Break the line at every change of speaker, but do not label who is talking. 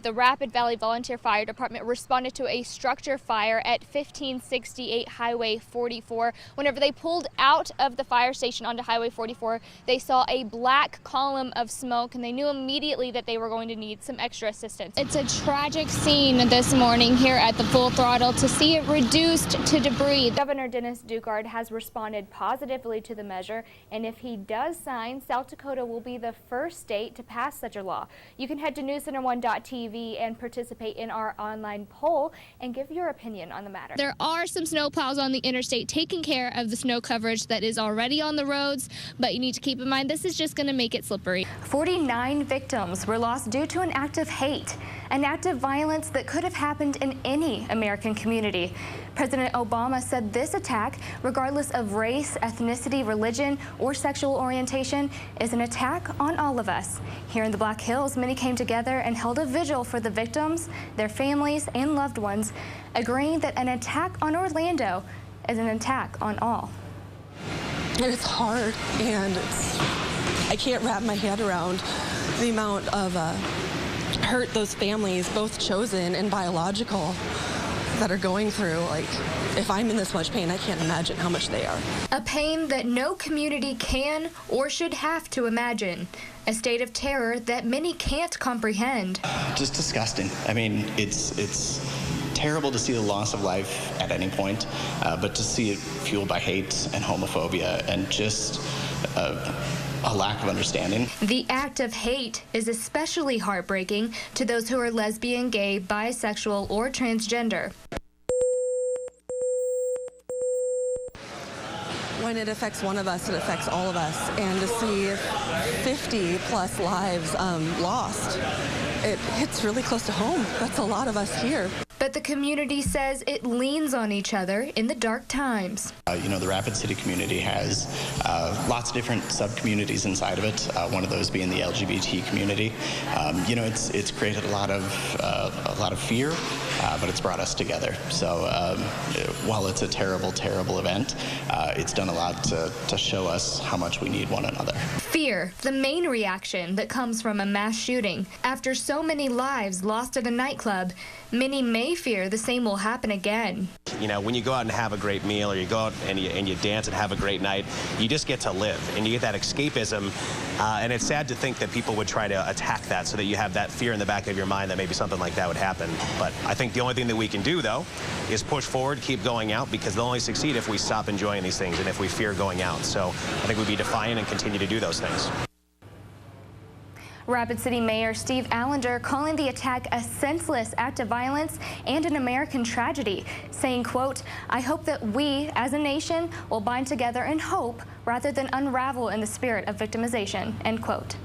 the Rapid Valley Volunteer Fire Department responded to a structure fire at 1568 Highway 44. Whenever they pulled out of the fire station onto Highway 44, they saw a black column of smoke, and they knew immediately that they were going to need some extra assistance. It's a tragic scene this morning here at the Full Throttle to see it reduced to debris. Governor Dennis Ducard has responded positively to the measure, and if he does sign, South Dakota will be the first state to pass such a law. You can head to newscenter1.tv and participate in our online poll and give your opinion on the matter. There are some snowplows on the interstate taking care of the snow coverage that is already on the roads, but you need to keep in mind this is just going to make it slippery. 49 victims were lost due to an act of hate, an act of violence that could have happened in any American community. President Obama said this attack, regardless of race, ethnicity, religion, or sexual orientation, is an attack on all of us. Here in the Black Hills, many came together and held a vigil for the victims, their families, and loved ones, agreeing that an attack on Orlando is an attack on all.
It's hard, and I can't wrap my head around the amount of hurt those families, both chosen and biological, that are going through. Like, if I'm in this much pain, I can't imagine how much they are.
A pain that no community can or should have to imagine. A state of terror that many can't comprehend.
Just disgusting. I mean, it's terrible to see the loss of life at any point, but to see it fueled by hate and homophobia and just a lack of understanding.
The act of hate is especially heartbreaking to those who are lesbian, gay, bisexual, or transgender.
When it affects one of us, it affects all of us. And to see 50 plus lives lost, it hits really close to home. That's a lot of us here.
But the community says it leans on each other in the dark times.
You know, the Rapid City community has lots of different sub-communities inside of it, one of those being the LGBT community. You know, it's created a lot of fear, but it's brought us together. So while it's a terrible, terrible event, it's done a lot to show us how much we need one another.
Fear, the main reaction that comes from a mass shooting. After so many lives lost at a nightclub, many may fear the same will happen again.
You know, when you go out and have a great meal, or you go out and you dance and have a great night, you just get to live, and you get that escapism, and it's sad to think that people would try to attack that so that you have that fear in the back of your mind that maybe something like that would happen. But I think the only thing that we can do, though, is push forward, keep going out, because they'll only succeed if we stop enjoying these things and if we fear going out. So I think we'd be defiant and continue to do those things.
Rapid City Mayor Steve Allender calling the attack a senseless act of violence and an American tragedy, saying, quote, "I hope that we as a nation will bind together in hope rather than unravel in the spirit of victimization," end quote.